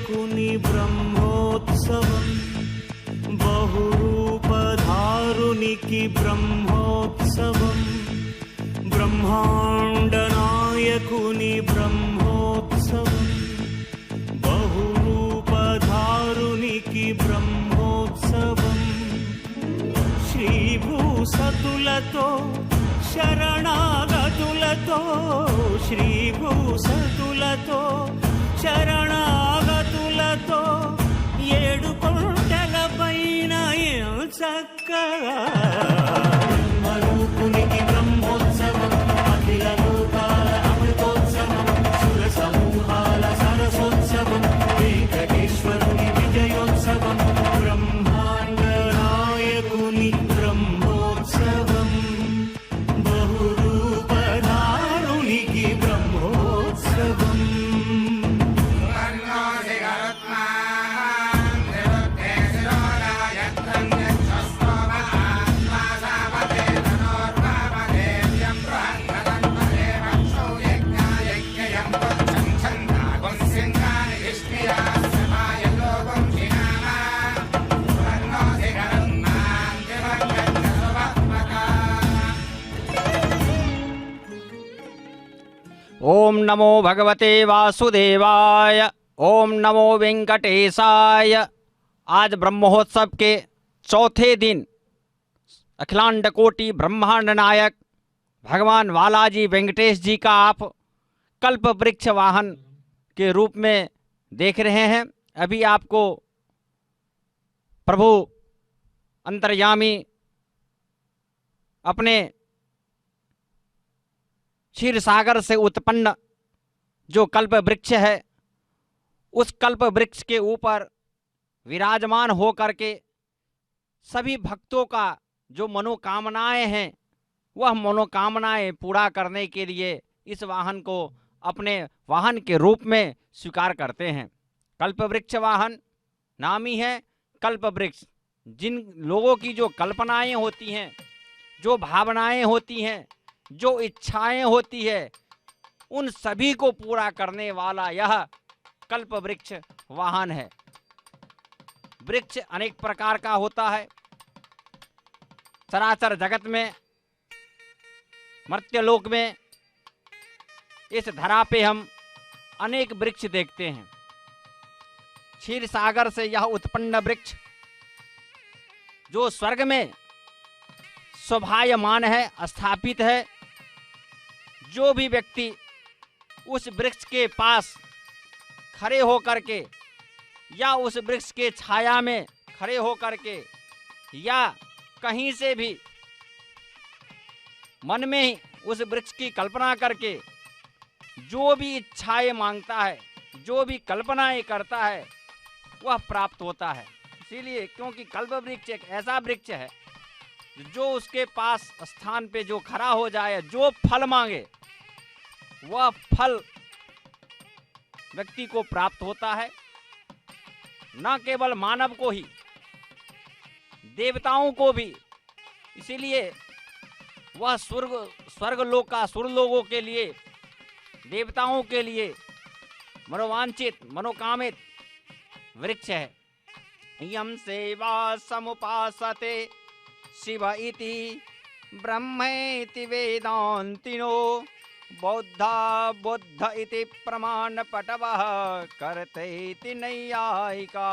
नायकुनि ब्रह्मोत्सवम् बहुरूपधारुनिकि ब्रह्मोत्सवम् ब्रह्माण्ड नायकुनि ब्रह्मोत्सवम् बहुरूपधारुनिकि ब्रह्मोत्सवम् श्रीभूसतुलतो शरणागतुलतो श्रीभूसतुलतो शरणागतुलतो ఏడు కొండల పైన చక్కగా బ్రహ్మరూపునికి బ్రహ్మోత్సవం అఖిల లోకాల అమృతోత్సవం సుర సమూహాల సరసోత్సవం వెంకటేశ్వరుని విజయోత్సవం బ్రహ్మాండ నాయకుని బ్రహ్మోత్సవం బహురూపధారునికి బ్రహ్మోత్సవం ओम नमो भगवते वासुदेवाय। ओम नमो वेंकटेशाय। आज ब्रह्मोत्सव के चौथे दिन अखिलांड कोटि ब्रह्मांड नायक भगवान बालाजी वेंकटेश जी का आप कल्प वृक्ष वाहन के रूप में देख रहे हैं। अभी आपको प्रभु अंतर्यामी अपने क्षीर सागर से उत्पन्न जो कल्प वृक्ष है उस कल्प वृक्ष के ऊपर विराजमान हो करके सभी भक्तों का जो मनोकामनाएं हैं वह मनोकामनाएं पूरा करने के लिए इस वाहन को अपने वाहन के रूप में स्वीकार करते हैं। कल्प वृक्ष वाहन नाम ही है कल्प वृक्ष। जिन लोगों की जो कल्पनाएं होती हैं, जो भावनाएं होती हैं, जो इच्छाएं होती है, उन सभी को पूरा करने वाला यह कल्प वृक्ष वाहन है। वृक्ष अनेक प्रकार का होता है। चराचर जगत में, मर्त्यलोक में, इस धरा पे हम अनेक वृक्ष देखते हैं। क्षीर सागर से यह उत्पन्न वृक्ष जो स्वर्ग में शोभायमान है, स्थापित है। जो भी व्यक्ति उस वृक्ष के पास खड़े होकर के या उस वृक्ष के छाया में खड़े होकर के या कहीं से भी मन में ही उस वृक्ष की कल्पना करके जो भी इच्छाएं मांगता है, जो भी कल्पनाएं करता है, वह प्राप्त होता है। इसीलिए क्योंकि कल्प वृक्ष एक ऐसा वृक्ष है जो उसके पास स्थान पे जो खड़ा हो जाए, जो फल मांगे वह फल व्यक्ति को प्राप्त होता है। न केवल मानव को ही, देवताओं को भी। इसीलिए वह स्वर्ग लोक का सुर लोगों के लिए, देवताओं के लिए मनोवांछित, मनोकामित वृक्ष है। यम सेवा समुपासते शिव इति ब्रह्मेति वेदांतिनो बौद्धा बुद्ध इति प्रमाण पटवः करते नैयायिका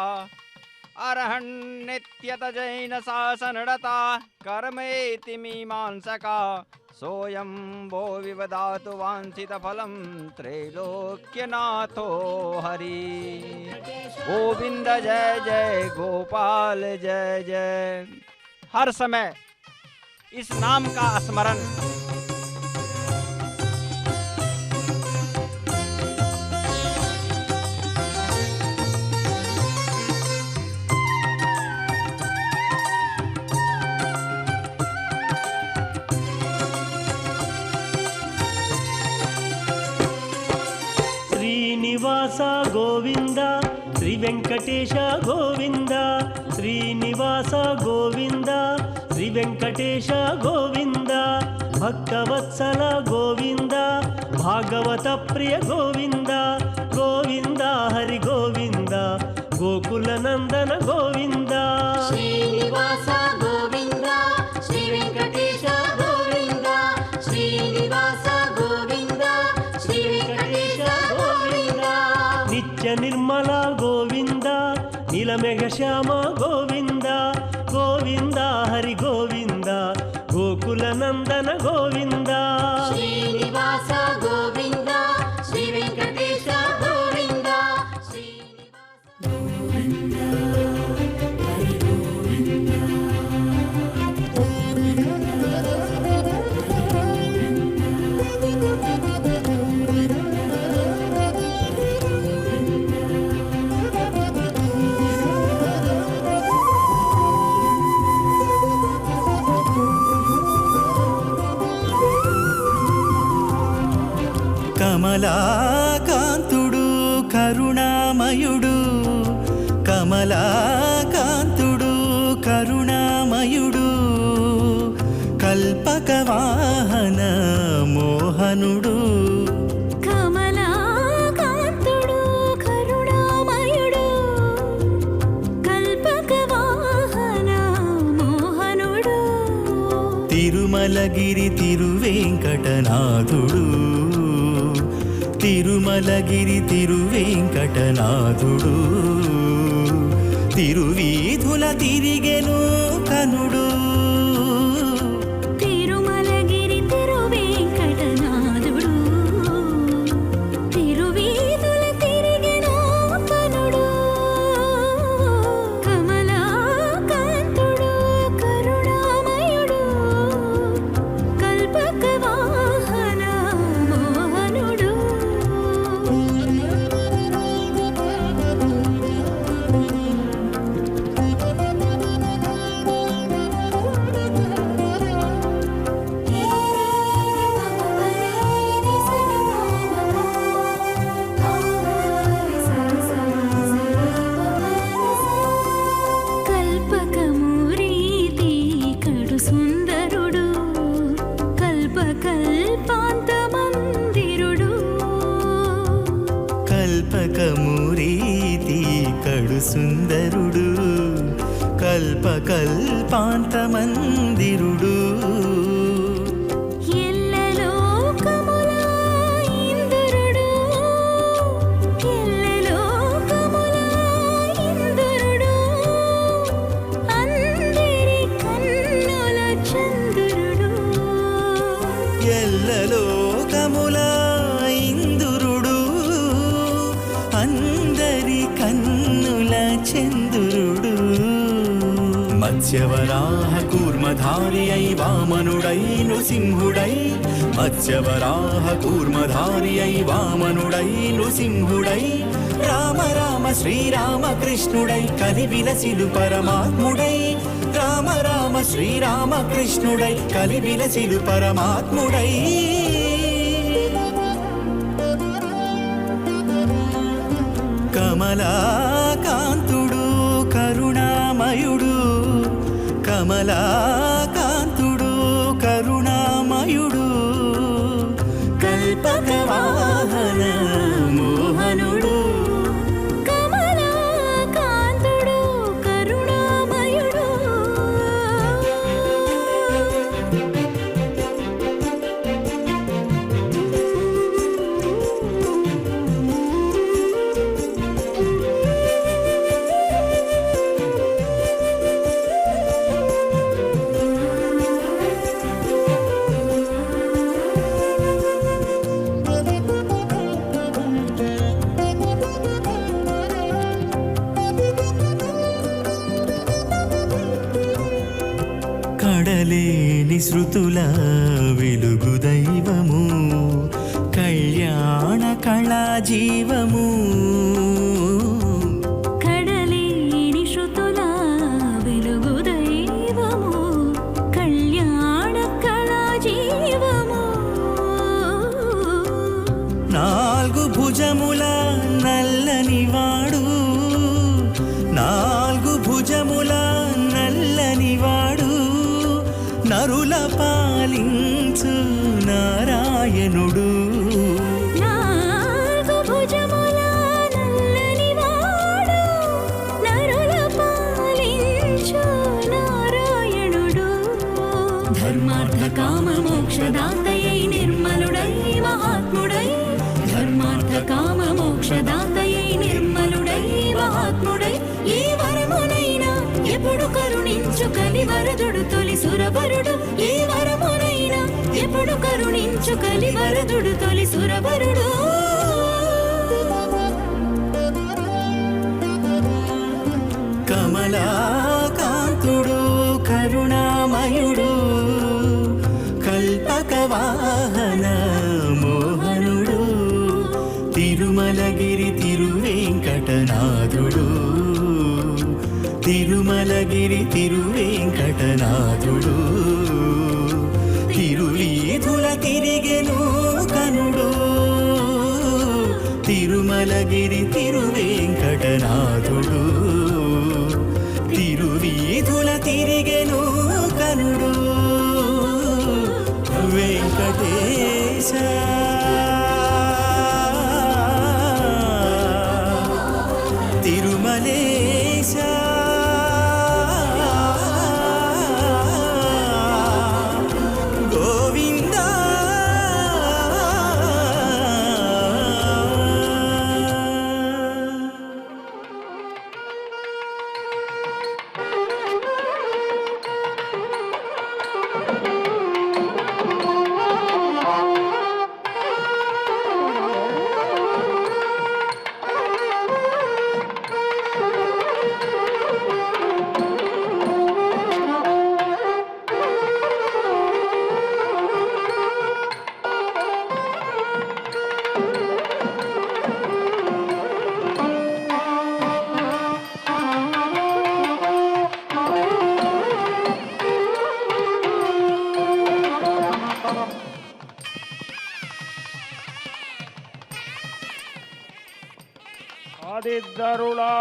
अरहन्नित्यत जैन शासनरता कर्मेति मीमांसका सोयं वो विवदातु वांछित फलम त्रैलोक्यनाथो हरि। गोविंद जय जय, गोपाल जय जय। हर समय इस नाम का स्मरण శ్రీనివాస గోవింద, శ్రీ వెంకటేశ గోవింద, శ్రీనివాస గోవింద, శ్రీ వెంకటేశ గోవింద, భక్తవత్సల గోవింద, భాగవత ప్రియ గోవింద, గోవింద హరి గోవింద। గోకుల నందన గోవింద శ్రీనివాస గోవింద శ్రీ వెంకటేశ గోవింద శ్రీనివాస గోవింద శ్రీ వెంకటేశ గోవింద నిత్య నిర్మల గోవింద నీలమేఘ శ్యామ గోవింద గోవింద హరి గోవింద గోకుల నందన గోవింద శ్రీనివాస గోవింద శ్రీ వెంకటేశ గోవింద కమలాకాంతుడు కరుణామయుడు కమలాకాంతుడు కరుణామయుడు కల్పక వాహన మోహనుడు కమలాకాంతుడు కరుణామయుడు కల్పక వాహన మోహనుడు తిరుమలగిరి తిరువేంకటనాథుడు తిరుమలగిరి తిరువేంకటనాథుడు తిరువీధుల తిరిగెను కనుడు తిరుమలగిరి తిరువేంకటనాథుడు తిరువీధుల తిరిగెను కనుడు కమలాకాంతుడు కరుణామయుడు కల్పక వాహన మోహనుడు కల్పకమూరీతి కడు సుందరుడు కల్పకల్పాంత మందిరుడు కల్పకమురీతి కడు సుందరుడు కల్పకల్పాంత మందిరుడు ఎల్లలోకముల ఇంద్రుడు ఎల్లలోకముల ఇంద్రుడు అందరి కన్నుల చంద్రుడు ఎల్లలోకముల ఇందురుడు అందరి కన్నుల చంద్రుడు మత్స్యవరాహ కూర్మధారి అయి వామనుడై నృసింహుడై మత్స్యవరాహ కూర్మధారి అయి వామనుడై నృసింహుడై రామ రామ శ్రీరామ కృష్ణుడై కలివిలసిలు పరమాత్ముడై రామ రామ శ్రీరామ కృష్ణుడై కలివిలసిలు పరమాత్ముడై కమలాకాంతుడు కరుణామయుడు కమలాకాంతుడు కరుణామయుడు కల్పక వాహన మోహనుడు కమలాకాంతుడు కరుణామయుడు కడలేని శృతుల వెలుగు దైవము కళ్యాణ కళా జీవము కడలేని శృతుల వెలుగు దైవము కళ్యాణ కళా జీవము నాలుగు భుజముల నల్లని వాడు నాలుగు భుజముల నల్లని వాడు నరుల పాలించు నారాయణుడు నాలుగు భుజముల నల్లని వాడు కలివరదుడు తొలి సురవరుడు కమలాకాంతుడు కరుణామయుడు కల్పక వాహన మోహనుడు తిరుమలగిరి తిరువేంకటనాథుడు తిరుమలగిరి తిరువేంకటనాథుడు తిరువీధుల తిరిగెను కనుడు తిరుమలగిరి తిరువేంకటనాథుడు తిరువీధుల తిరిగెను కనుడు వెంకటేశ తిరుమలేశ గోవింద ఆదిద్దరులా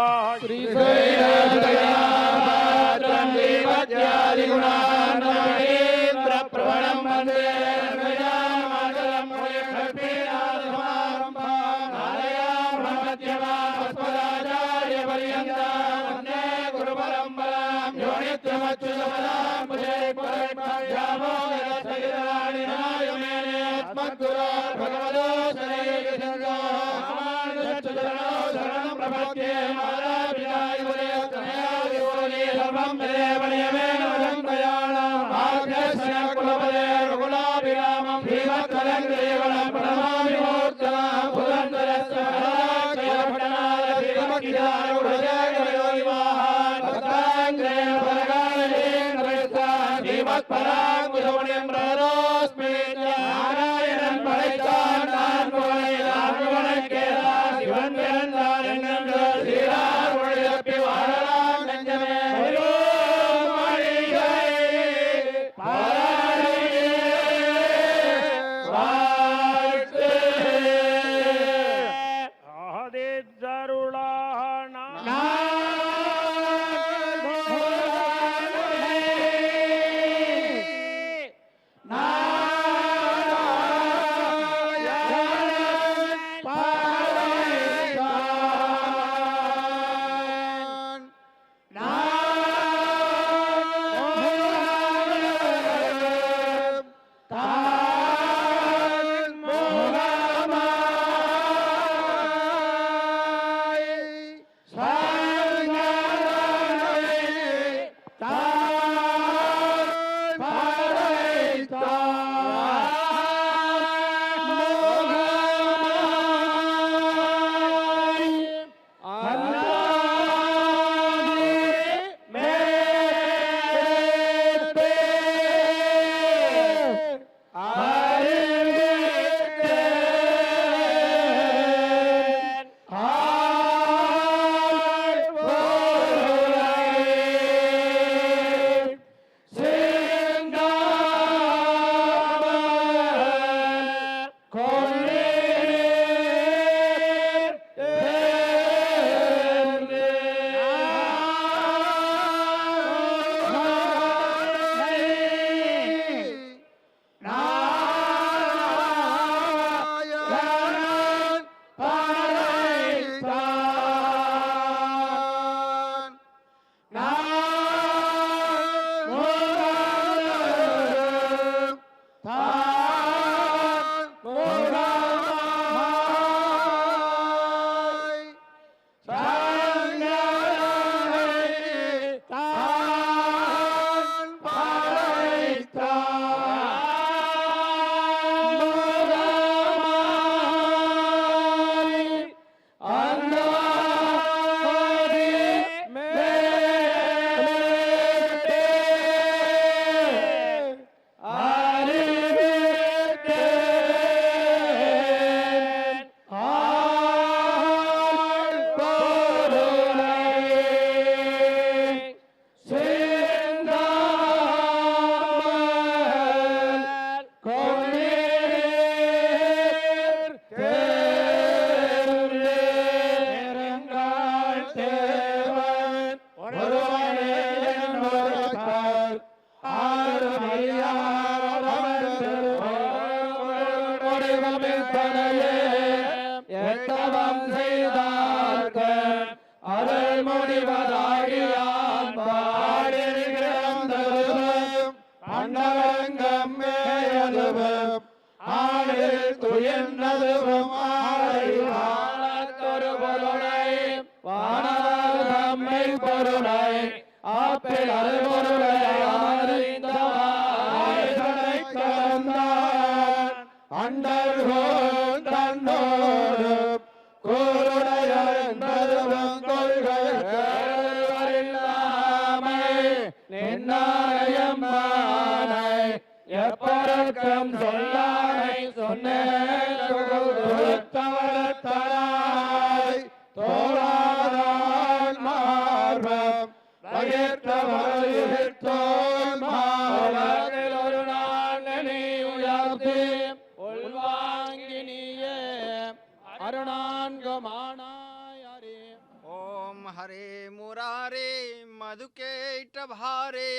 ओम हरे मुरारे मधुकेट भारे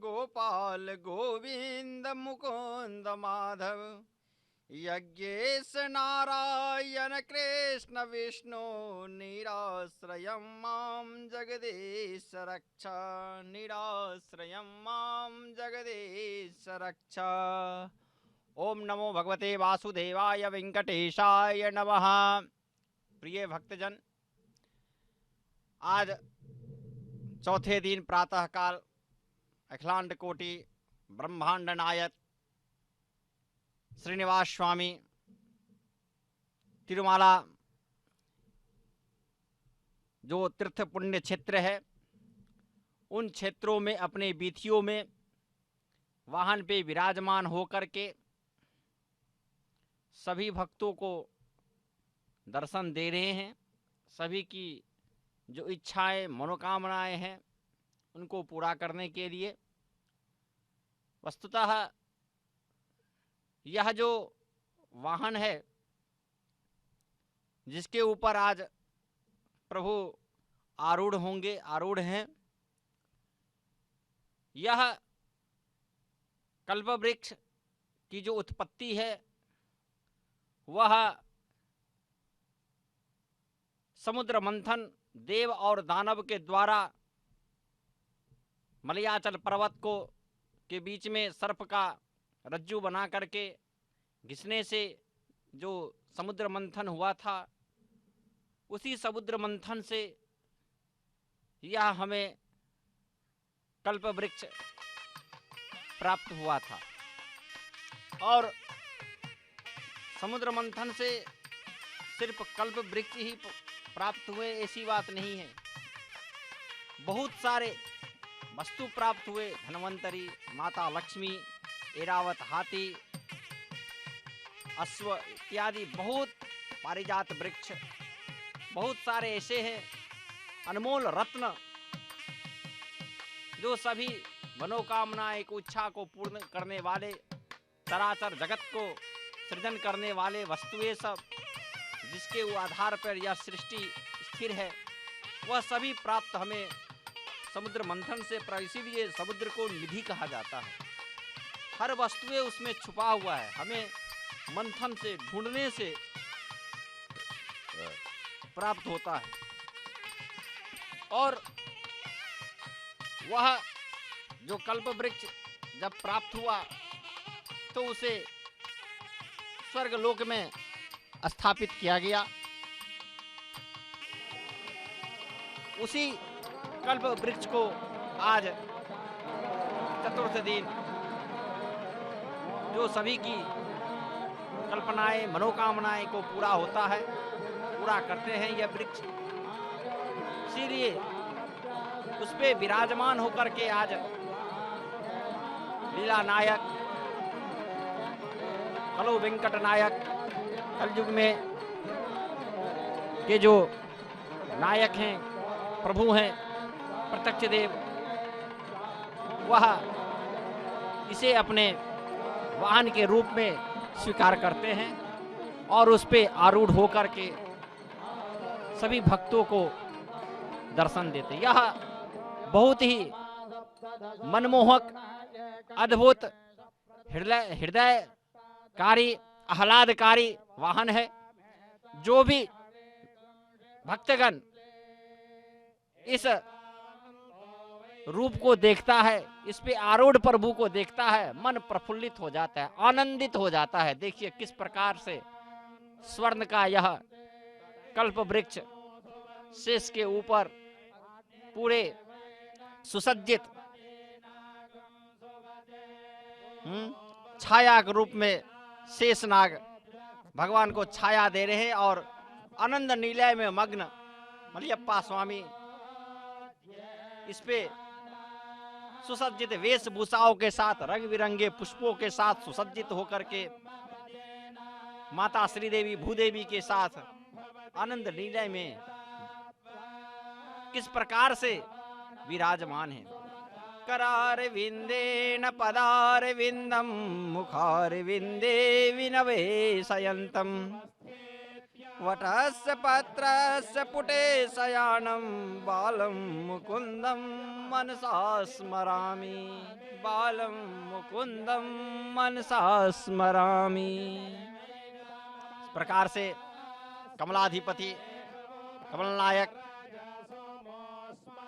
गोपाल गोविंद मुकुंद माधव यज्ञेश नारायण कृष्ण विष्णु निराश्रयं मां जगदीश रक्षा निराश्रयं मां जगदीश रक्षा। ओम नमो भगवते वासुदेवाय वेंकटेशाय नमः। प्रिय भक्तजन, आज चौथे दिन प्रातःकाल अखिलांड कोटि ब्रह्मांड नायक श्रीनिवास स्वामी तिरुमाला जो तीर्थ पुण्य क्षेत्र है, उन क्षेत्रों में अपने बीथियों में वाहन पे विराजमान होकर के सभी भक्तों को दर्शन दे रहे हैं। सभी की जो इच्छाएं मनोकामनाएं हैं उनको पूरा करने के लिए वस्तुतः यह जो वाहन है जिसके ऊपर आज प्रभु आरूढ़ होंगे, आरूढ़ हैं, यह कल्प वृक्ष की जो उत्पत्ति है वह समुद्र मंथन देव और दानव के द्वारा मलयाचल पर्वत को के बीच में सर्प का रज्जु बना करके घिसने से जो समुद्र मंथन हुआ था, उसी समुद्र मंथन से यह हमें कल्प वृक्ष प्राप्त हुआ था। और समुद्र मंथन से सिर्फ कल्प वृक्ष ही प्राप्त हुए ऐसी बात नहीं है, बहुत सारे वस्तु प्राप्त हुए। धन्वंतरी, माता लक्ष्मी, ऐरावत हाथी, अश्व इत्यादि बहुत पारिजात वृक्ष, बहुत सारे ऐसे हैं अनमोल रत्न जो सभी मनोकामनाएं को इच्छा को पूर्ण करने वाले, चराचर जगत को सृजन करने वाले वस्तुएं सब जिसके वो आधार पर यह सृष्टि स्थिर है, वह सभी प्राप्त हमें समुद्र मंथन से। इसीलिए समुद्र को निधि कहा जाता है। हर वस्तुएं उसमें छुपा हुआ है, हमें मंथन से ढूंढने से प्राप्त होता है। और वह जो कल्प वृक्ष जब प्राप्त हुआ तो उसे स्वर्ग लोक में स्थापित किया गया। उसी कल्प वृक्ष को आज चतुर्थ दिन जो सभी की कल्पनाएं मनोकामनाएं को पूरा होता है, पूरा करते हैं यह वृक्ष। इसीलिए उस पे विराजमान होकर के आज लीला नायक, कलो वेंकट नायक, कलयुग में के जो नायक हैं, प्रभु हैं, प्रत्यक्ष देव, वह इसे अपने वाहन के रूप में स्वीकार करते हैं और उस पे आरूढ़ होकर के सभी भक्तों को दर्शन देते हैं। यह बहुत ही मनमोहक, अद्भुत, हृदयकारी, आह्लादकारी वाहन है। जो भी भक्तगण इस रूप को देखता है, इस पे आरूढ़ प्रभु को देखता है, मन प्रफुल्लित हो जाता है, आनंदित हो जाता है। देखिए किस प्रकार से स्वर्ण का यह कल्प वृक्ष शेष के ऊपर पूरे सुसज्जित छाया के रूप में शेषनाग भगवान को छाया दे रहे हैं और आनंद निलय में मग्न मलयप्पा स्वामी इस पे सुसज्जित वेशभूषाओं के साथ, रंग बिरंगे पुष्पों के साथ सुसज्जित होकर के माता श्रीदेवी भूदेवी के साथ आनंद निलय में किस प्रकार से विराजमान है। करार विंदेन पदार विंदम मुखार विंदे विनवेशयन्तम वटस्य पत्रस्य पुटे शयानं बालं मुकुंदम मनसा स्मरामि, बालं मुकुंदम मनसा स्मरामि। इस प्रकार से कमलाधिपति कमलनायक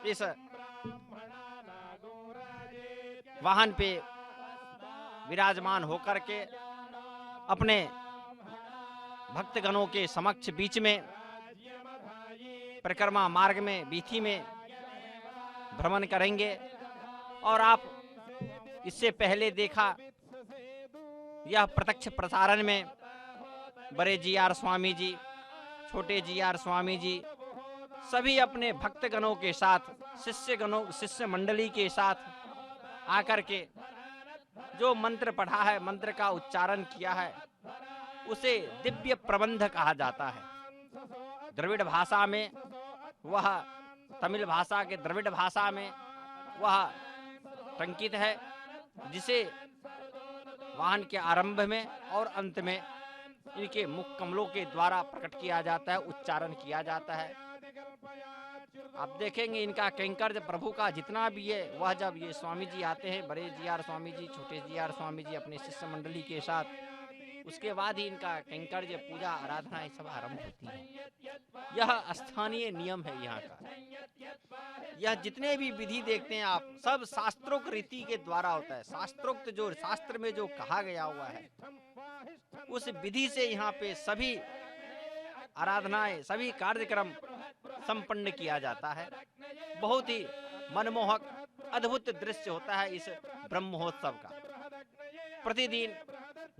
इस वाहन पे विराजमान होकर के अपने भक्तगणों के समक्ष बीच में परिक्रमा मार्ग में वीथी में भ्रमण करेंगे। और आप इससे पहले देखा यह प्रत्यक्ष प्रसारण में बड़े जीआर स्वामी जी, छोटे जीआर स्वामी जी सभी अपने भक्तगणों के साथ, शिष्य मंडली के साथ आकर के जो मंत्र पढ़ा है, मंत्र का उच्चारण किया है, उसे दिव्य प्रबंध कहा जाता है। द्रविड़ भाषा में वह, तमिल भाषा के द्रविड़ भाषा में वह टंकित है, जिसे वाहन के आरंभ में और अंत में इनके मुख कमलों के द्वारा प्रकट किया जाता है, उच्चारण किया जाता है। आप देखेंगे इनका कैंकर्य प्रभु का जितना भी है, वह जब ये स्वामी जी आते हैं, बड़े जीआर स्वामी जी, छोटे जीआर स्वामी जी अपने शिष्य मंडली के साथ, उसके बाद ही इनका कैंकर्य पूजा आराधना सब आरंभ होती है। यह स्थानीय नियम है यहाँ का। यह जितने भी विधि देखते हैं आप, सब शास्त्रोक्त रीति के द्वारा होता है। शास्त्रोक्त जो शास्त्र में जो कहा गया हुआ है, उस विधि से यहाँ पे सभी आराधनाएं, सभी कार्यक्रम संपन्न किया जाता है। बहुत ही मनमोहक अद्भुत दृश्य होता है इस ब्रह्म महोत्सव का। प्रतिदिन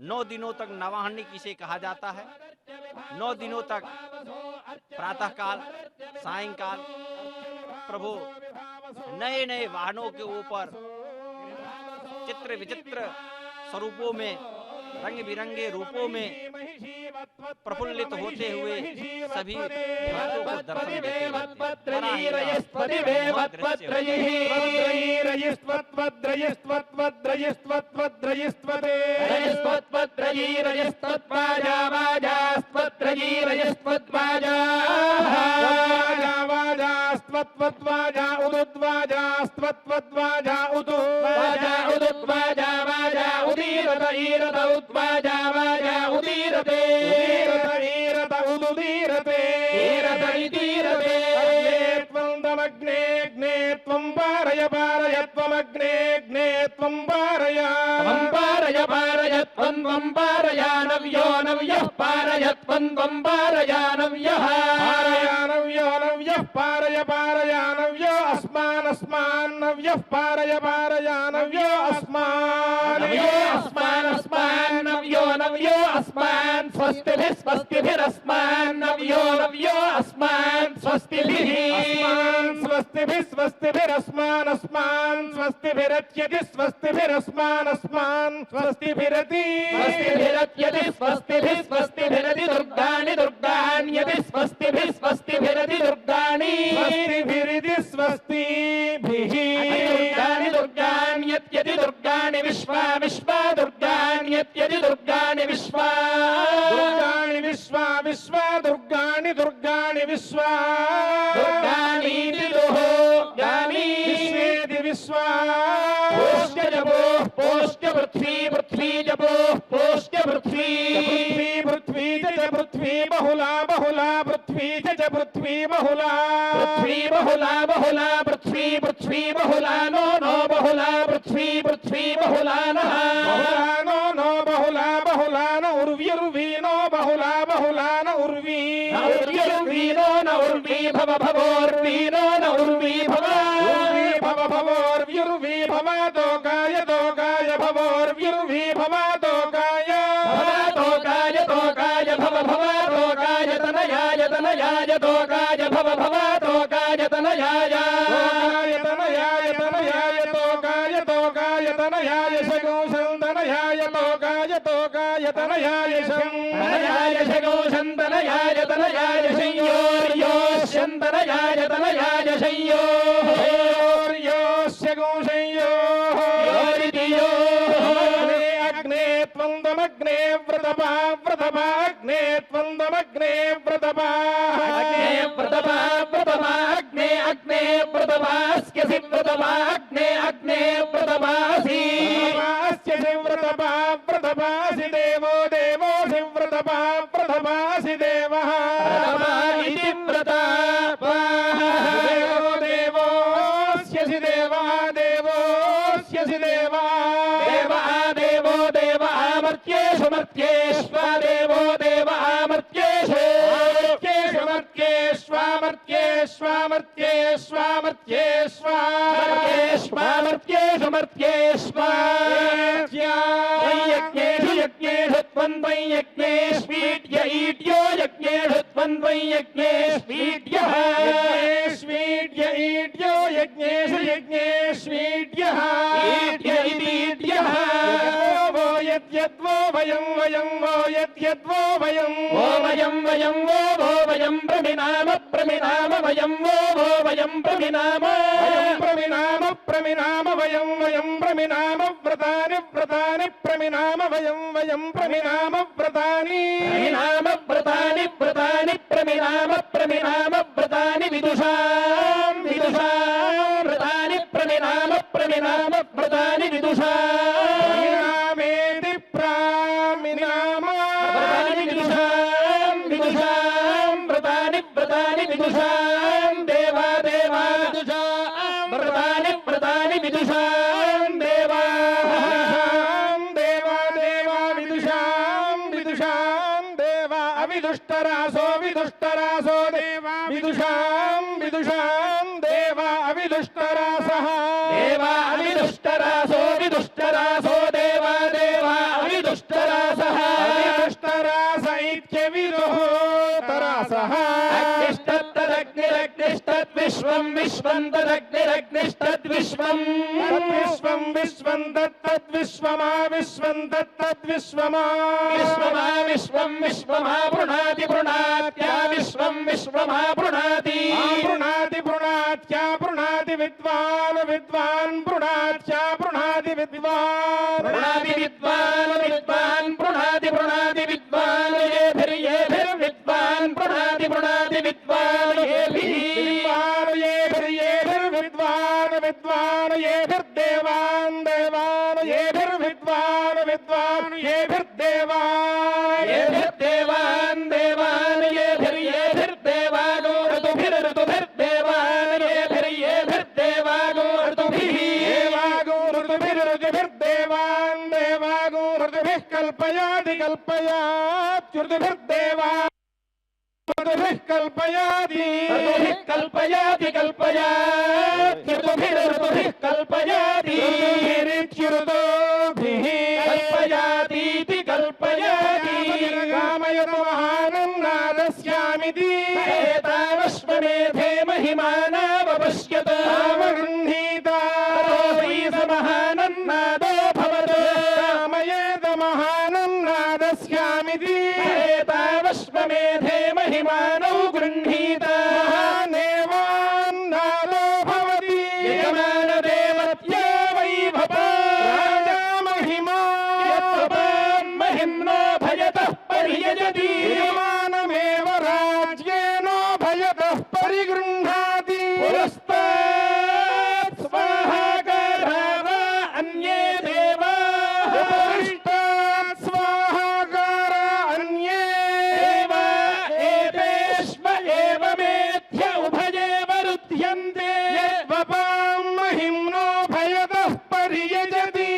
9 दिनों तक नवाहनी किसे कहा जाता है। 9 दिनों तक प्रातः काल, सायंकाल प्रभु नए नए वाहनों के ऊपर चित्र विचित्र स्वरूपों में, रंग बिरंगे रूपों में प्रफुल्लित होते हुए सभी भक्तों को दर्शन देते पृथ्वी बहुला बहुला पृथ्वी पृथ्वी च पृथ्वी बहुला पृथ्वी बहुला बहुला पृथ्वी पृथ्वी बहुला नो नो बहुला पृथ्वी पृथ्वी बहुला नः बहुला नो बहुला बहुला न उर्वी नो बहुला बहुला न उर्वी उर्वी नो न उर्वी भव भवोर्वी नो न उर्वी भव भव भवोर्व्युर्वी भवातोकाय भवोर्व्युर्वी भवातोकाय तोकाय भव भवातोकाय तनयाय तनयाय तोकाय भव भवातोकाय तनयाय तनयाय तोकाय तनयाय शगोषं तनयाय तोकाय तनयाय तनयाय शगोषं तनयाय तनयाय संयोर्योऽस्यं तनयाय तनयाय संयोर्योऽस्य गोषंयोरितियो अग्ने त्वन्दमग्ने व्रतपा व्रतपाग्ने त्वन्दमग्ने व्रतपा अग्ने अग्ने व्रतपास्यसि व्रतपाग्ने अग्ने व्रतपासि व्रतपा व्रतपासि देवो देवोऽसि व्रतपा व्रतपासि देवः इति व्रतपा देवो देवोऽस्यसि देवः देवोऽस्यसि देवः देवो देव आमर्त्येषु मर्त्येष्वा देवो देव आमर्त्येषु मर्त्येष्वामर्त्येष्वामर्त्येष्वामर्त्येष्वामर्त्येषु मर्त्येष्वा यज्ञेषु यज्ञेषु त्वन्वै यज्ञेष्वीड्य ईड्यो यज्ञेषु त्वन्वै यज्ञेष्वीड्यः यज्ञेष्वीड्य ईड्यो यज्ञेषु यज्ञेष्वीड्यः ईड्य इतीड्यः वो यद्यद्वो वयं वो यद्यद्वो वयं वो वयं प्रमिनाम वयं वो वयं प्रमिनाम वयं प्रमिनाम व्रतानि प्रमिनाम वयं प्रमिनाम व्रतानि प्रमिनाम व्रतानि विदुषां व्रतानि प्रमिनाम व्रतानि विदुषां मेदि प्रामिनाम विदुषां व्रतानि विदुषां देवा व्रतानि विदुषां देवा विदुषां देवा अविदुष्टरासो देवा विदुषां देवा अविदुष्टरासः देवा अविदुष्टरासो देवा अविदुष्टरासः अविदुष्टरास इत्यविदुः तरासः अग्निष्टद्विश्वं तदग्निरग्निष्टद्विश्वं विश्वं तत्तद्विश्वमा विश्वमा पृणाति विश्वमा पृणाति विद्वान् पृणात्या पृणाति विद्वान् पृणाति विद्वान् येभिर्विद्वान् पृणाति विद्वान् विद्वान् येभिर्देवान् येभिर्विद्वान् येभिर्देवान् येभिर्देवानो ऋतुभिर्देवान् येभिर्देवानो ऋतुभिः ऋतुभिः कल्पयाति ऋतुभिः कल्पयाति ऋतुभिः कल्पयाति कल्पयातीति कल्पयाति कामयतु महानन्नादस्यामिति एतावश्वमेधे महिमानावपश्यत गृह्णीता महानन्नादो भवतु कामयेत महानन्नादस्यामिति एतावश्वमेधे महिमानौ गृह्णीत महानेवान्नादो भवति यजमानदेवत्या वैभव राजा महिमा महिम्नो भयतः पर्यजति यजमानमेव राज्येनो भयतः परिगृह्णाति पुरस्तात् यद्वपां महिम्नो भयतः पर्यजति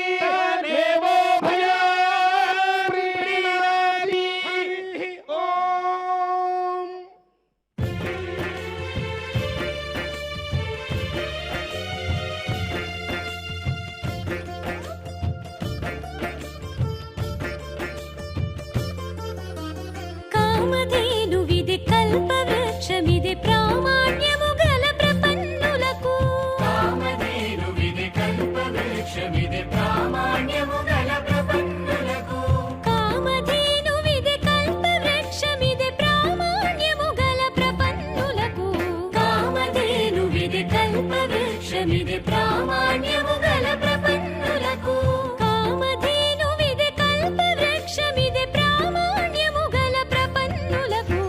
देवो भयात् प्रीणाति। ओम కామధేనువిది కల్పవృక్షమిది ప్రామాణ్యము గల ప్రపన్నులకు కామధేనువిది కల్పవృక్షమిది ప్రామాణ్యము గల ప్రపన్నులకు కామధేనువిది కల్పవృక్షమిది ప్రామాణ్యము గల ప్రపన్నులకు కామధేనువిది కల్పవృక్షమిది ప్రామాణ్యము గల ప్రపన్నులకు కామధేనువిది కల్పవృక్షమిది ప్రామాణ్యము గల ప్రపన్నులకు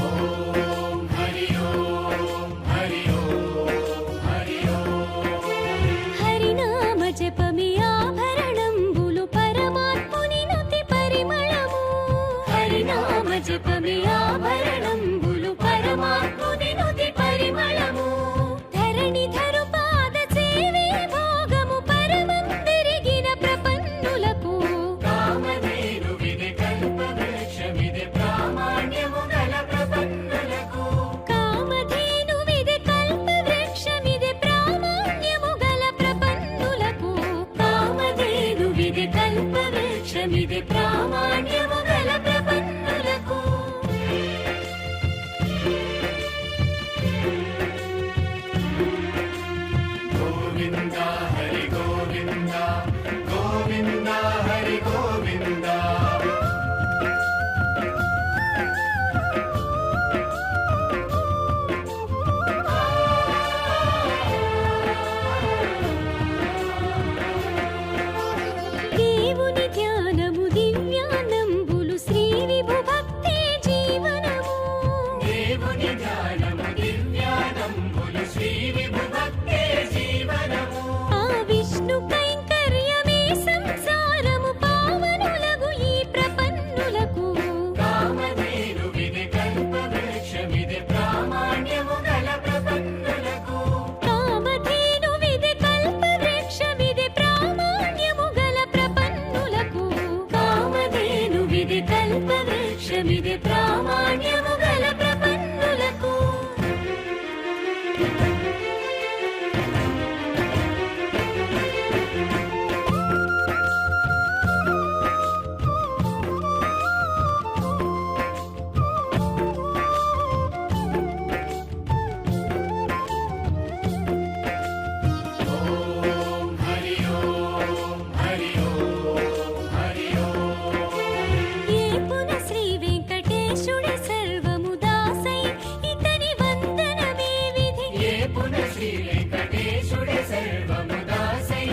ఓం హరి ఓం హరి ఓం హరి ఓం హరినామ జపమి ఆభరణంబులు పరమాత్ముని నతి పరిమళము హరినామ జపమి ఆభరణంబులు పరమాత్ముని నుతి పరిమళము ధరణిధరు పాద సేవే భోగము పరమం తిరిగిన ప్రపన్నులకు కామధేనువిది కల్పవృక్షమిది ప్రామాణ్యము గల ప్రపన్నులకు కామధేనువిది కల్పవృక్షమిది ప్రామాణ్యము గల ప్రపన్నులకు కామధేనువిది కల్పవృక్షమిది ప్రామాణ్యము గల ప్రపన్నులకు గోవింద హరి గోవింద గోవింద హరి గోవింద దేవుని ధ్యానము దివ్యానంబులు శ్రీ విభు భక్తే జీవనము దేవుని ధ్యానము దివ్యానంబులు శ్రీ విభు భక్తే జీవనము ఆ విష్ణు కైంకర్యమే సంసారము పావనులగు ఈ ప్రపన్నులకు కామధేనువిది కల్పవృక్షమిది ప్రామాణ్యము గల ప్రపన్నులకు కామధేనువిది కల్పవృక్షమిది ప్రామాణ్యము గల ప్రపన్నులకు కామధేనువిది కల్పవృక్షమిది ప్రామాణ్యము గల ప్రపన్నులకు ఓం హరి ఓం హరి ఓం హరి ఓం ఏపున శ్రీ వెంకటేశుడి సర్వము దాసై ఇతని వందనమే విధి ఏ పునః శ్రీ వెంకటేశుడే సర్వము దాసై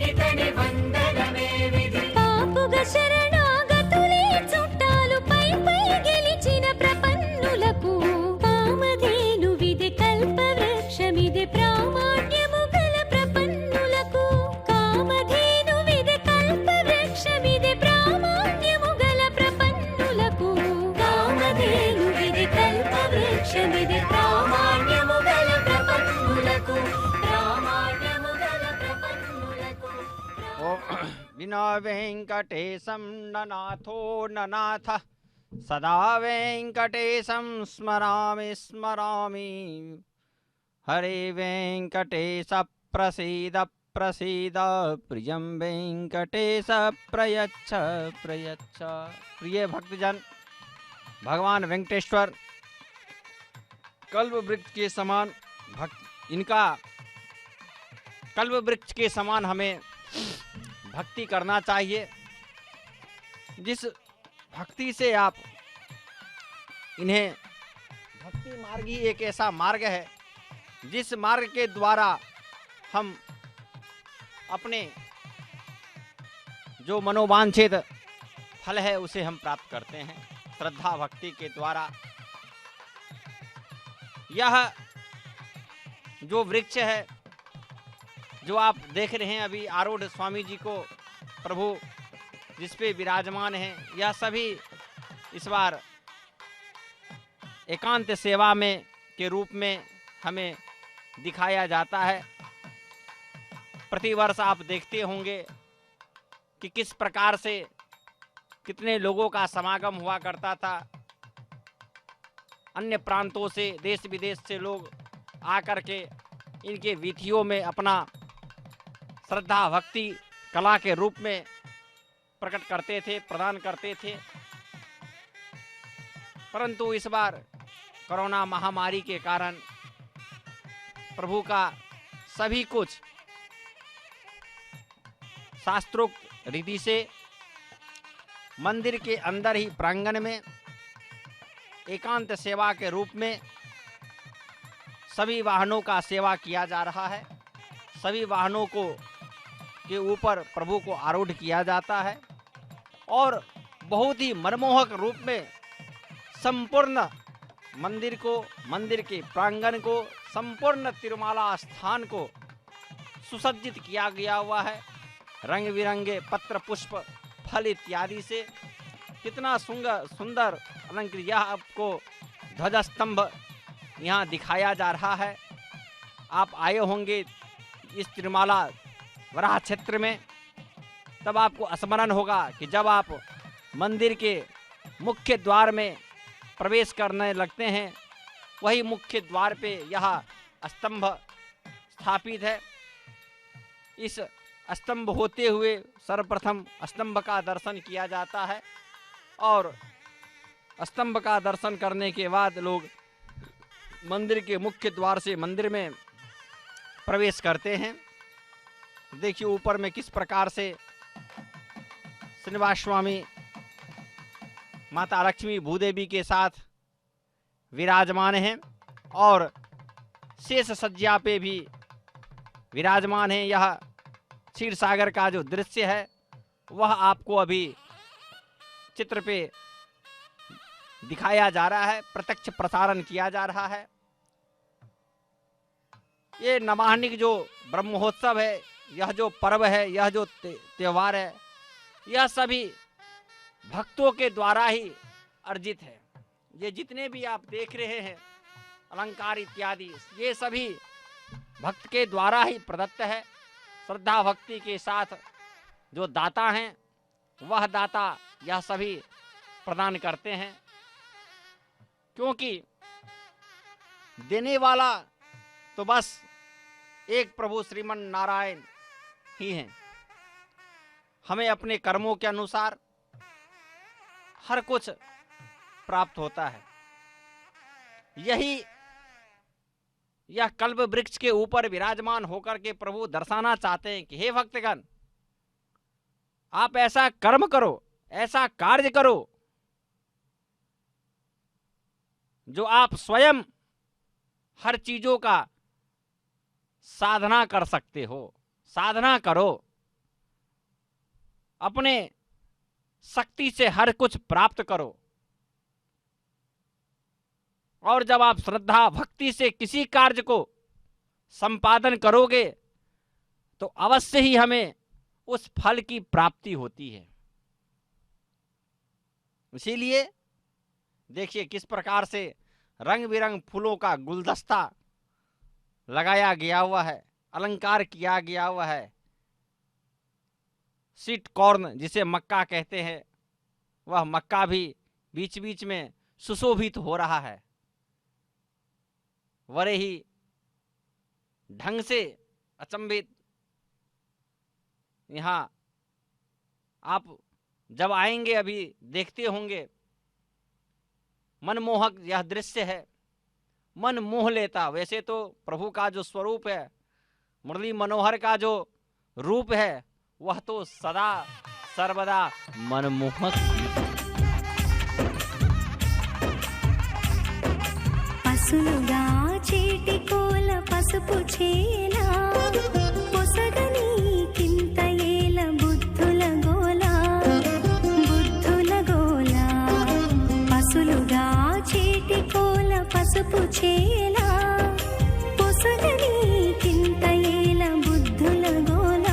ఇతని వందనమే విధి పాపుగ శరణాగతులే చుట్టాలు పై పై గెలిచిన ప్రపన్నులకు కామధేనువిది కల్పవృక్షమిది ప్రామాణ్యము గల ప్రపన్నులకు కామధేనువిది కల్పవృక్షమిది ప్రామాణ్యము గల ప్రపన్నులకు కామధేనువిది కల్పవృక్షమిది ప్రామాణ్యము గల ప్రపన్నులకు ప్రామాణ్యము గల ప్రపన్నులకు ఓం వినా వెంకటేశం ననాథో ననాథ సదా వెంకటేశం స్మరామి స్మరామి హరే వెంకటేశ ప్రసీద ప్రసీద प्रियं वेंकटेश प्रयच्छ प्रयच्छ। प्रिय भक्तजन, भगवान वेंकटेश्वर कल्प वृक्ष के समान इनका कल्प वृक्ष के समान हमें भक्ति करना चाहिए। जिस भक्ति से आप इन्हें भक्ति मार्ग ही एक ऐसा मार्ग है जिस मार्ग के द्वारा हम अपने जो मनोवांछित फल है उसे हम प्राप्त करते हैं श्रद्धा भक्ति के द्वारा। यह जो वृक्ष है जो आप देख रहे हैं अभी आरूढ़ स्वामी जी को प्रभु जिस पे विराजमान हैं, यह सभी इस बार एकांत सेवा में के रूप में हमें दिखाया जाता है। प्रतिवर्ष आप देखते होंगे कि किस प्रकार से कितने लोगों का समागम हुआ करता था। अन्य प्रांतों से, देश विदेश से लोग आकर के इनके वीथियों में अपना श्रद्धा भक्ति कला के रूप में प्रकट करते थे, प्रदान करते थे। परंतु इस बार कोरोना महामारी के कारण प्रभु का सभी कुछ शास्त्रोक्त रीति से मंदिर के अंदर ही प्रांगण में एकांत सेवा के रूप में सभी वाहनों का सेवा किया जा रहा है। सभी वाहनों को के ऊपर प्रभु को आरूढ़ किया जाता है और बहुत ही मनमोहक रूप में संपूर्ण मंदिर को, मंदिर के प्रांगण को, संपूर्ण तिरुमाला स्थान को सुसज्जित किया गया हुआ है। रंग बिरंगे पत्र, पुष्प, फल इत्यादि से कितना सुंदर अलंकृत। यह आपको ध्वजस्तंभ यहाँ दिखाया जा रहा है। आप आए होंगे इस तिरुमाला वराह क्षेत्र में, तब आपको स्मरण होगा कि जब आप मंदिर के मुख्य द्वार में प्रवेश करने लगते हैं, वही मुख्य द्वार पे यह स्तंभ स्थापित है। इस स्तंभ होते हुए सर्वप्रथम स्तंभ का दर्शन किया जाता है और स्तंभ का दर्शन करने के बाद लोग मंदिर के मुख्य द्वार से मंदिर में प्रवेश करते हैं। देखिए ऊपर में किस प्रकार से श्रीनिवास स्वामी माता लक्ष्मी भूदेवी के साथ विराजमान हैं और शेष सज्जा पे भी विराजमान हैं। यह क्षीर सागर का जो दृश्य है वह आपको अभी चित्र पे दिखाया जा रहा है, प्रत्यक्ष प्रसारण किया जा रहा है। ये नवाहनिक जो ब्रह्मोत्सव है, यह जो पर्व है, यह जो त्योहार है, यह सभी भक्तों के द्वारा ही अर्जित है। ये जितने भी आप देख रहे हैं अलंकार इत्यादि, ये सभी भक्त के द्वारा ही प्रदत्त है। श्रद्धा भक्ति के साथ जो दाता हैं वह दाता यह सभी प्रदान करते हैं, क्योंकि देने वाला तो बस एक प्रभु श्रीमन नारायण ही हैं। हमें अपने कर्मों के अनुसार हर कुछ प्राप्त होता है। यह कल्प वृक्ष के ऊपर विराजमान होकर के प्रभु दर्शाना चाहते हैं कि हे भक्तगण, आप ऐसा कर्म करो, ऐसा कार्य करो जो आप स्वयं हर चीजों का साधना कर सकते हो। साधना करो, अपने शक्ति से हर कुछ प्राप्त करो। और जब आप श्रद्धा भक्ति से किसी कार्य को संपादन करोगे तो अवश्य ही हमें उस फल की प्राप्ति होती है। इसीलिए देखिए किस प्रकार से रंग बिरंग फूलों का गुलदस्ता लगाया गया हुआ है, अलंकार किया गया हुआ है। स्वीट कॉर्न जिसे मक्का कहते हैं, वह मक्का भी बीच बीच में सुशोभित हो रहा है। बड़े ही ढंग से अचंभित यहाँ आप जब आएंगे अभी देखते होंगे, मनमोहक यह दृश्य है, मन मोह लेता। वैसे तो प्रभु का जो स्वरूप है, मुरली मनोहर का जो रूप है, वह तो सदा सर्वदा मनमोहक। పసులుగా చేటికోల పసుపు చేల పొసగని కింత ఏల బుద్ధుల గోల పసులుగా చేటికోల పసుపు చేల పొసగని కింత ఏల బుద్ధుల గోల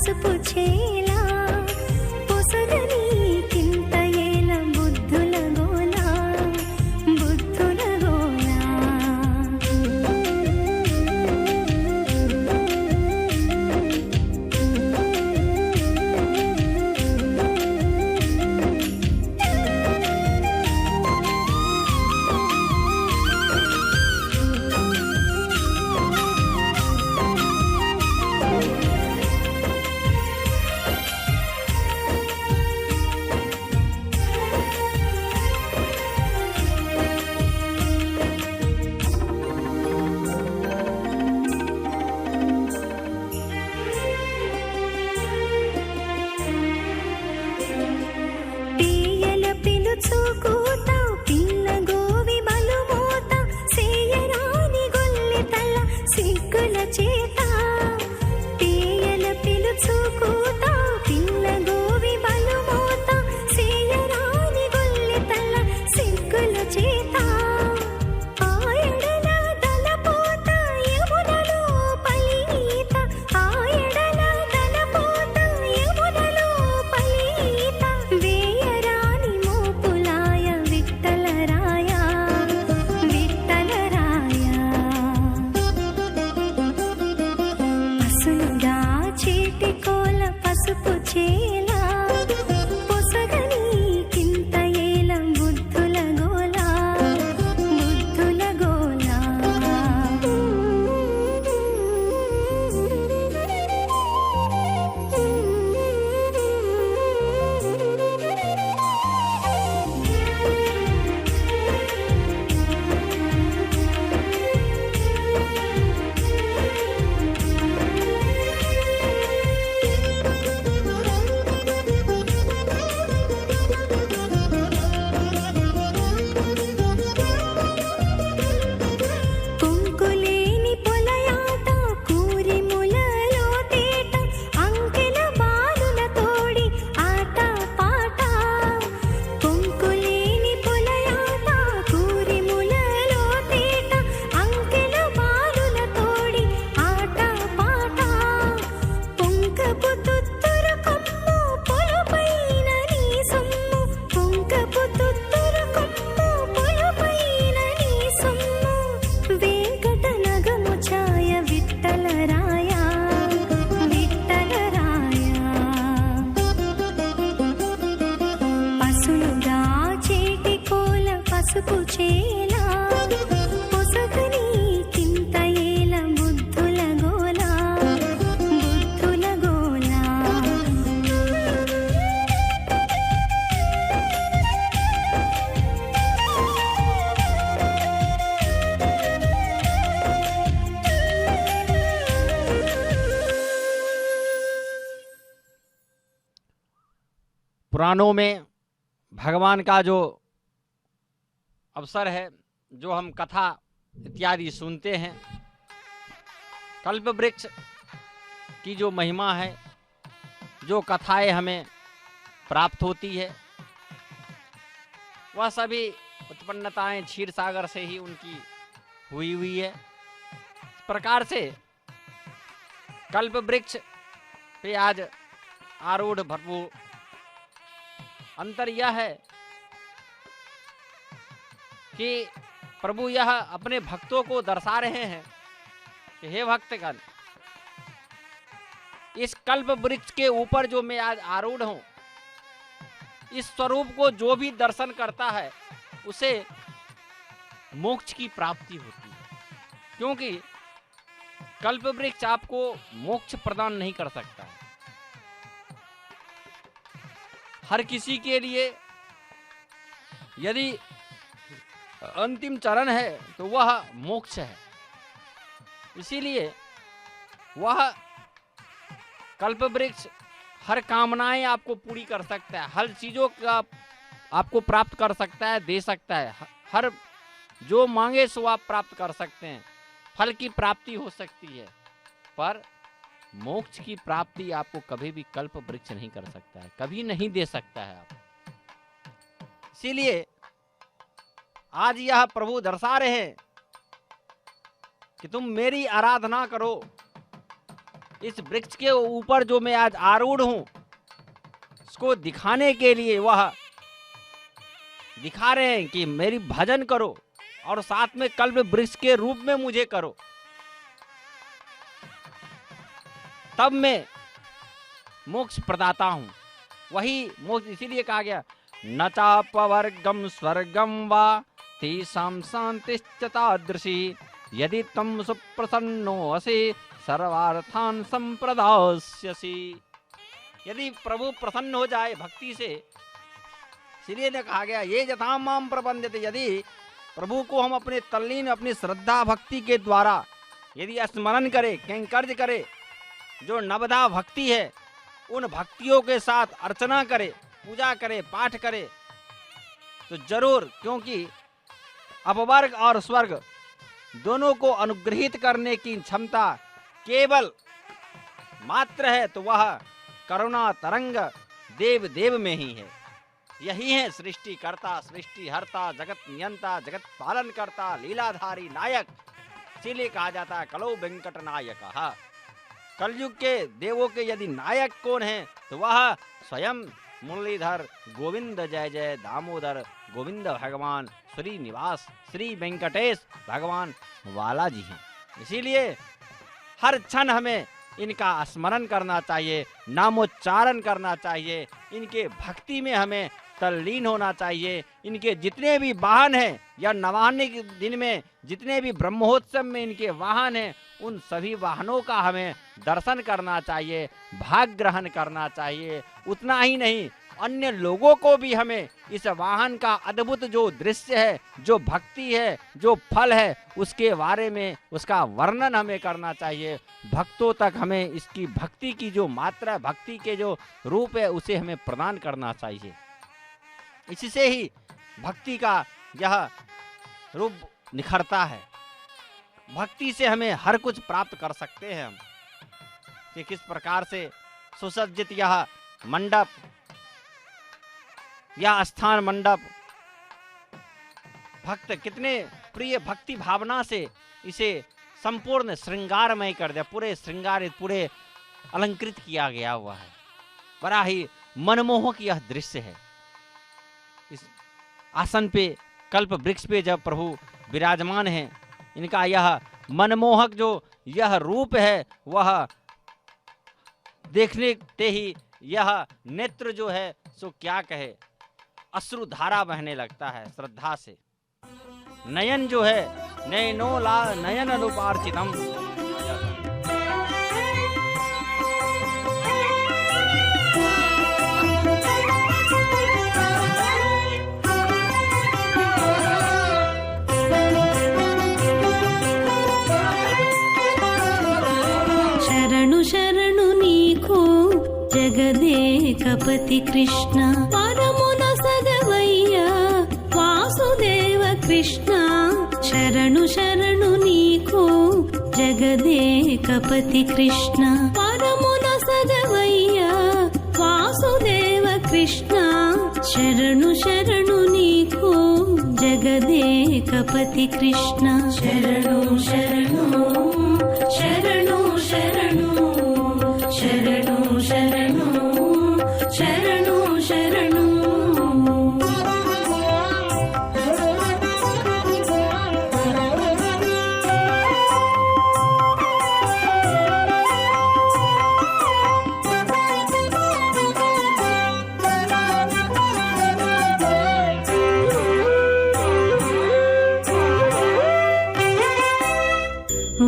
పసుపు చేలా పొసగని కింత ఏల బుద్ధుల గోలా బుద్ధుల గోలా పియల పిలుచుకూత పిల్ల గోవి బలుమోత సేయరాని గొల్లె తల సిగ్గుల చేత పియల పిలుచుకూత పిల్ల గోవి బలుమోత సేయరాని గొల్లె తల సిగ్గుల చేత ఆయడల దలపోత యమునలో పలీత ఆయడల దలపోత యమునలో పలీత వేయరాని మోపులాయ విఠలరాయ విఠలరాయ పసులుగా చేటి కోల పసుపు చేలా పొసగని కింత ఏల బుద్ధుల గోలా బుద్ధుల గోలా కుంకులేని పొలయాట కూరి ములలో తేట అంకెల బాలుల తోడి ఆట పాట కుంకులేని పొలయాట కూరి ములలో తేట అంకెల బాలుల తోడి ఆట పాట పొంకపు తుత్తుర కొమ్ము పొలపైన నీ సొమ్ము పొంకపు తుత్తుర కొమ్ము పొలపైన నీ సొమ్ము వెంకట నగము ఛాయ విఠలరాయ విఠలరాయ పసులుగా చేటి కోల పసుపు చేలా పొసగని కింత ఏల బుద్ధుల గోలా బుద్ధుల గోలా पुराणों में भगवान का जो अवसर है, जो हम कथा इत्यादि सुनते हैं, कल्प वृक्ष की जो महिमा है, जो कथाएं हमें प्राप्त होती है, वह सभी उत्पन्नताएं क्षीर सागर से ही उनकी हुई है। इस प्रकार से कल्प वृक्ष पे आज आरूढ़ भरपूर अंतर यह है कि प्रभु यह अपने भक्तों को दर्शा रहे हैं कि हे भक्तगण, इस कल्प वृक्ष के ऊपर जो मैं आज आरूढ़ हूं, इस स्वरूप को जो भी दर्शन करता है उसे मोक्ष की प्राप्ति होती है, क्योंकि कल्प वृक्ष आपको मोक्ष प्रदान नहीं कर सकता है। हर किसी के लिए यदि अंतिम चरण है तो वह मोक्ष है, इसीलिए वह कल्प वृक्ष हर कामनाएं आपको पूरी कर सकता है, हर चीजों का आपको प्राप्त कर सकता है, दे सकता है, हर जो मांगे सो आप प्राप्त कर सकते हैं, फल की प्राप्ति हो सकती है, पर मोक्ष की प्राप्ति आपको कभी भी कल्प वृक्ष नहीं कर सकता है, कभी नहीं दे सकता है आप। इसीलिए आज यह प्रभु दर्शा रहे हैं कि तुम मेरी आराधना करो, इस वृक्ष के ऊपर जो मैं आज आरूढ़ हूं, उसको दिखाने के लिए वह दिखा रहे हैं कि मेरी भजन करो और साथ में कल्प वृक्ष के रूप में मुझे करो, तब मैं मोक्ष प्रदाता हूं। वही मोक्ष इसीलिए कहा गया, न चापवर्गम स्वर्गम वा तेषां शान्तिश्च तादृशी यदि तम सुप्रसन्नो असि सर्वार्थान संप्रदास्यसि। यदि प्रभु प्रसन्न हो जाए भक्ति से, इसलिए ने कहा गया ये यथा माम प्रबंधित, यदि प्रभु को हम अपने तल्लीन अपनी श्रद्धा भक्ति के द्वारा यदि स्मरण करें, कैंकर्य करें, जो नवधा भक्ति है उन भक्तियों के साथ अर्चना करे, पूजा करे, पाठ करे, तो जरूर, क्योंकि अपवर्ग और स्वर्ग दोनों को अनुग्रहित करने की क्षमता केवल मात्र है, तो वह करुणा तरंग देव देव में ही है। यही है सृष्टि कर्ता, सृष्टि हरता, जगत नियंता, जगत पालन करता, लीलाधारी नायक। इसीलिए कहा जाता है कलो वेंकट नायक। कलयुग के देवों के यदि नायक कौन है तो वह स्वयं मुरलीधर गोविंद जय जय दामोदर गोविंद भगवान श्रीनिवास श्री वेंकटेश भगवान वाला जी हैं। इसीलिए हर क्षण हमें इनका स्मरण करना चाहिए, नामोच्चारण करना चाहिए, इनके भक्ति में हमें तल्लीन होना चाहिए। इनके जितने भी वाहन हैं या नवान्ने के दिन में जितने भी ब्रह्मोत्सव में इनके वाहन हैं, उन सभी वाहनों का हमें दर्शन करना चाहिए, भाग ग्रहण करना चाहिए। उतना ही नहीं, अन्य लोगों को भी हमें इस वाहन का अद्भुत जो दृश्य है, जो भक्ति है, जो फल है, उसके बारे में उसका वर्णन हमें करना चाहिए। भक्तों तक हमें इसकी भक्ति की जो मात्रा, भक्ति के जो रूप है, उसे हमें प्रदान करना चाहिए। इससे ही भक्ति का यह रूप निखरता है। भक्ति से हमें हर कुछ प्राप्त कर सकते हैं हम। कि किस प्रकार से सुसज्जित यह मंडप, यह स्थान मंडप, भक्त कितने प्रिय भक्ति भावना से इसे संपूर्ण श्रृंगारमय कर दिया, पूरे श्रृंगारित, पूरे अलंकृत किया गया हुआ है। बड़ा ही मनमोहक यह दृश्य है। इस आसन पे, कल्प वृक्ष पे जब प्रभु विराजमान हैं, इनका यह मनमोहक जो यह रूप है, वह देखने ते ही यह नेत्र जो है सो क्या कहे, अश्रु धारा बहने लगता है श्रद्धा से। नयन जो है नयन अनुपार्चितम। शरणु शरणु नीको जगदेकपति कृष्ण परमुन सगवయ్యా वासुदेव कृष्ण। शरणु शरणु नीको जगदेकपति कृष्ण परमुन सगवయ్యా वासुदेव कृष्ण। शरणु शरणु नीको जगदेकपति कृष्ण। शरणु शरणु शरणु शरणु शरणु शरणु शरणु शरणु।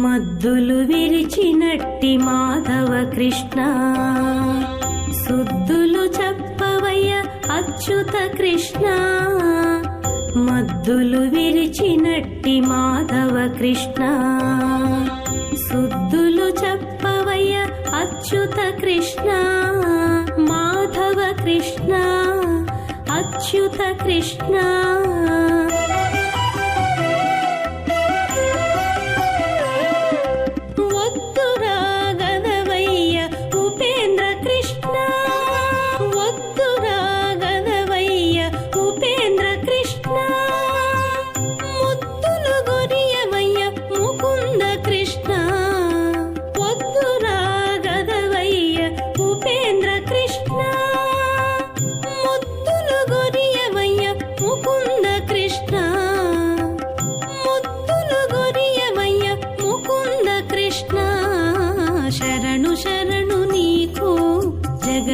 మద్దులు విరిచినట్టి మాధవ కృష్ణ సుద్దులు చెప్పవయ్య అచ్యుత కృష్ణ। మద్దులు విరిచినట్టి మాధవ కృష్ణ సుద్దులు చెప్పవయ్య అచ్యుత కృష్ణ। మాధవ కృష్ణ అచ్యుత కృష్ణ। ముద్దుల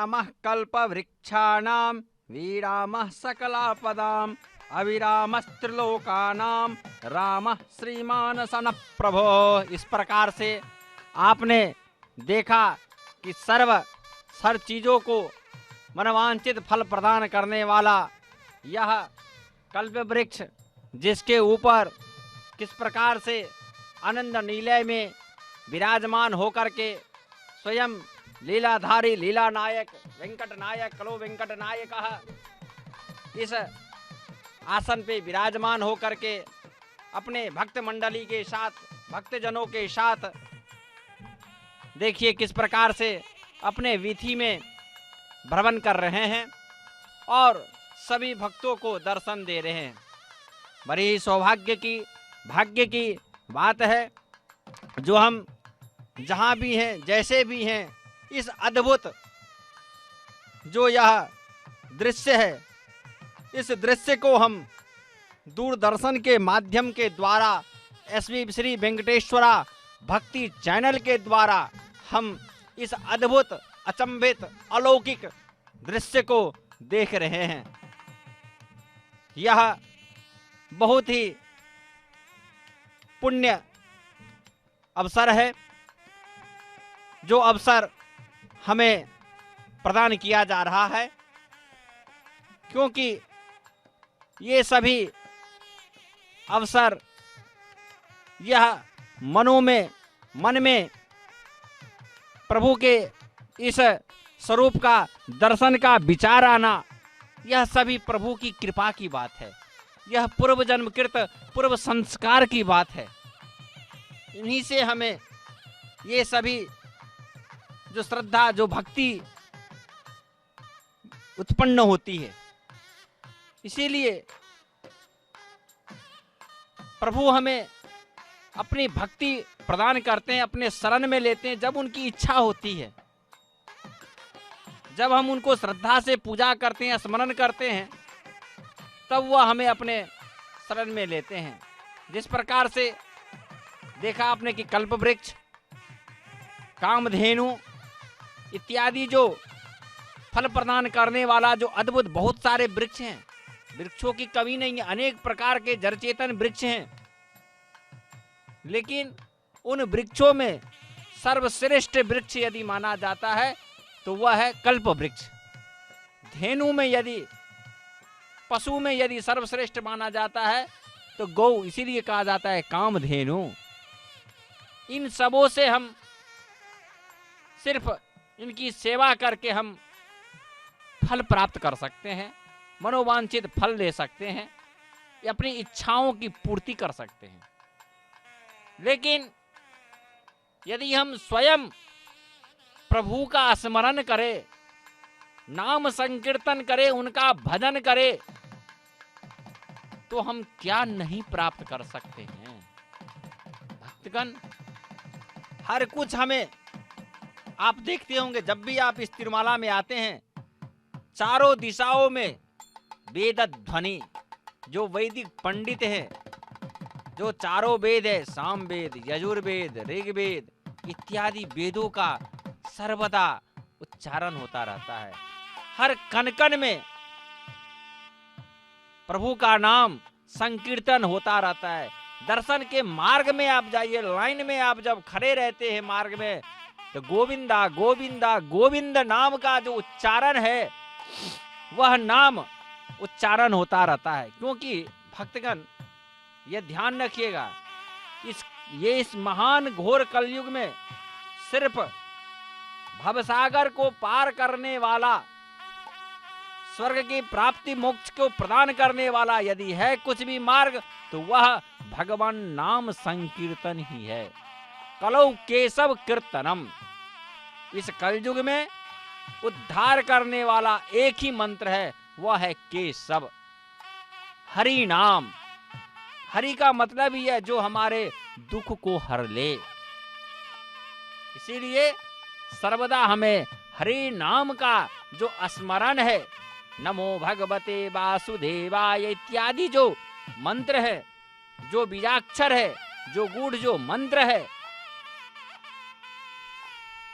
रामः कल्पवृक्षाणां विरामः सकलापदाम् अविरामस्त्रिलोकानां रामः श्रीमान सन प्रभो। इस प्रकार से आपने देखा कि हर चीजों को मनवांछित फल प्रदान करने वाला यह कल्प वृक्ष, जिसके ऊपर किस प्रकार से आनंद नीलय में विराजमान होकर के स्वयं लीलाधारी लीला नायक वेंकट नायक कलो वेंकट नायक इस आसन पे विराजमान होकर के अपने भक्त मंडली के साथ, भक्तजनों के साथ देखिए किस प्रकार से अपने वीथी में भ्रमण कर रहे हैं और सभी भक्तों को दर्शन दे रहे हैं। बड़ी सौभाग्य की, भाग्य की बात है जो हम जहाँ भी हैं, जैसे भी हैं, इस अद्भुत जो यह दृश्य है, इस दृश्य को हम दूरदर्शन के माध्यम के द्वारा एसवी श्री वेंकटेश्वरा भक्ति चैनल के द्वारा हम इस अद्भुत अचंभित अलौकिक दृश्य को देख रहे हैं। यह बहुत ही पुण्य अवसर है जो अवसर हमें प्रदान किया जा रहा है, क्योंकि ये सभी अवसर यह मन में प्रभु के इस स्वरूप का दर्शन का विचार आना, यह सभी प्रभु की कृपा की बात है। यह पूर्व जन्मकृत पूर्व संस्कार की बात है। इन्हीं से हमें ये सभी जो श्रद्धा, जो भक्ति उत्पन्न होती है। इसीलिए प्रभु हमें अपनी भक्ति प्रदान करते हैं, अपने शरण में लेते हैं जब उनकी इच्छा होती है। जब हम उनको श्रद्धा से पूजा करते हैं, स्मरण करते हैं, तब वह हमें अपने शरण में लेते हैं। जिस प्रकार से देखा आपने कि कल्प वृक्ष, कामधेनु इत्यादि जो फल प्रदान करने वाला जो अद्भुत बहुत सारे वृक्ष हैं, वृक्षों की कमी नहीं है, अनेक प्रकार के जड़चेतन वृक्ष हैं, लेकिन उन वृक्षों में सर्वश्रेष्ठ वृक्ष यदि माना जाता है तो वह है कल्प वृक्ष। धेनु में यदि, पशु में यदि सर्वश्रेष्ठ माना जाता है तो गौ, इसीलिए कहा जाता है कामधेनु। इन सबों से हम सिर्फ इनकी सेवा करके हम फल प्राप्त कर सकते हैं, मनोवांछित फल ले सकते हैं, या अपनी इच्छाओं की पूर्ति कर सकते हैं। लेकिन यदि हम स्वयं प्रभु का स्मरण करें, नाम संकीर्तन करें, उनका भजन करें, तो हम क्या नहीं प्राप्त कर सकते हैं। भक्तगण, हर कुछ हमें, आप देखते होंगे जब भी आप इस तिरुमाला में आते हैं, चारों दिशाओं में वेद ध्वनि, जो वैदिक पंडित हैं, जो चारों वेद है, सामवेद, यजुर्वेद, ऋग्वेद इत्यादि वेदों का सर्वदा उच्चारण होता रहता है। हर कण कण में प्रभु का नाम संकीर्तन होता रहता है। दर्शन के मार्ग में आप जाइए, लाइन में आप जब खड़े रहते हैं मार्ग में, तो गोविंदा गोविंदा गोविंद नाम का जो उच्चारण है, वह नाम उच्चारण होता रहता है। क्योंकि भक्तगण, यह ध्यान रखिएगा, इस महान घोर कलयुग में सिर्फ भवसागर को पार करने वाला, स्वर्ग की प्राप्ति, मोक्ष को प्रदान करने वाला यदि है कुछ भी मार्ग, तो वह भगवान नाम संकीर्तन ही है। कलौ केशव कीर्तनम। इस कलयुग में उद्धार करने वाला एक ही मंत्र है, वह है केशव, हरि नाम। हरि का मतलब ही है जो हमारे दुख को हर ले। इसीलिए सर्वदा हमें हरि नाम का जो स्मरण है, नमो भगवते वासुदेवाय इत्यादि जो मंत्र है, जो बीजाक्षर है, जो गूढ़ जो मंत्र है,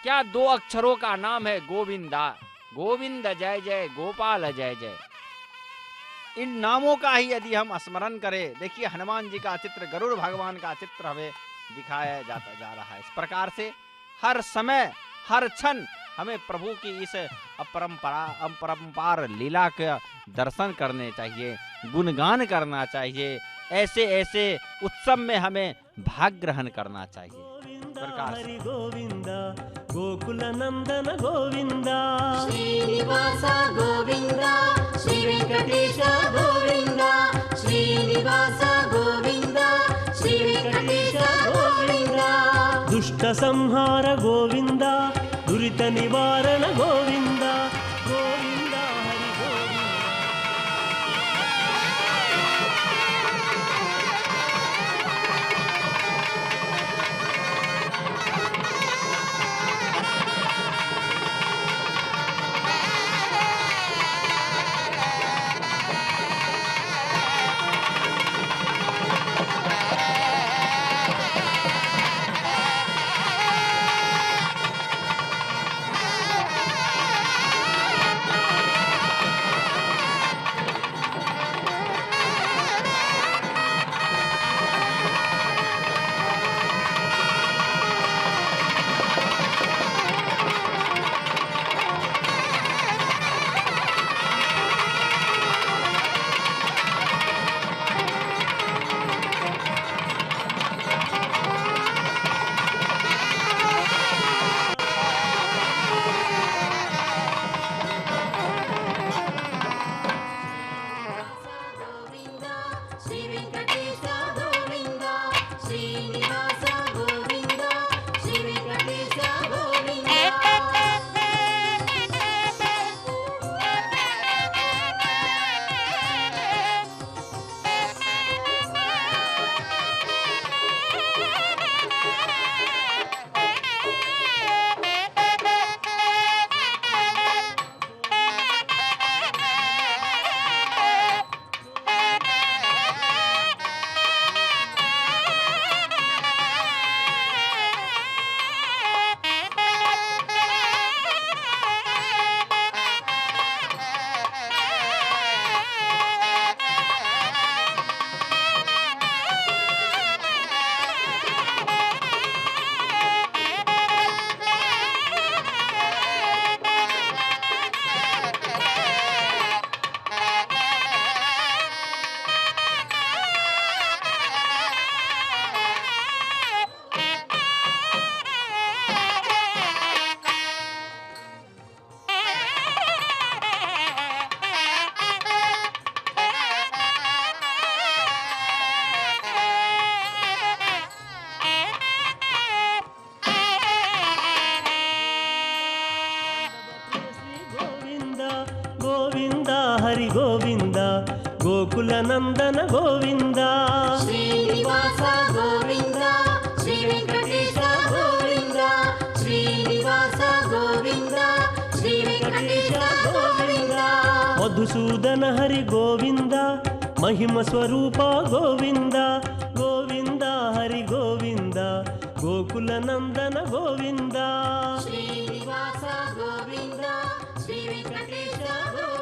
क्या 2 अक्षरों का नाम है गोविंदा। गोविंद जय जय, गोपाल जय जय। इन नामों का ही यदि हम स्मरण करें, देखिए हनुमान जी का चित्र, गरुड़ भगवान का चित्र हमें दिखाया जाता जा रहा है। इस प्रकार से हर समय हर क्षण हमें प्रभु की इस अपरंपार लीला का दर्शन करने चाहिए, गुणगान करना चाहिए, ऐसे ऐसे उत्सव में हमें भाग ग्रहण करना चाहिए। प्रकार से हरि गोविंद गोकुल नंदन गोविंद श्रीनिवास गोविंद श्री वेंकटेश गोविंद श्रीनिवास गोविंद श्री वेंकटेश गोविंद दुष्ट संहार गोविंद दुरित निवारण गोविंद गोविंद हरि गोविंद श्री वेंकटेश गोविंद श्रीनिवास गोविंद श्री वेंकटेश गोविंद गोविंद गोविंद हरि गोविंद गोकुल नंदन गोविंद श्रीनिवास गोविंद श्री वेंकटेश गोविंद श्रीनिवास गोविंद श्री वेंकटेश गोविंद मधुसूदन हरि गोविंद महिम स्वरूप गोविंद गोविंद हरि गोविंद गोकुल नंदन गोविंद श्रीनिवास गोविंद श्री वेंकटेश गोविंद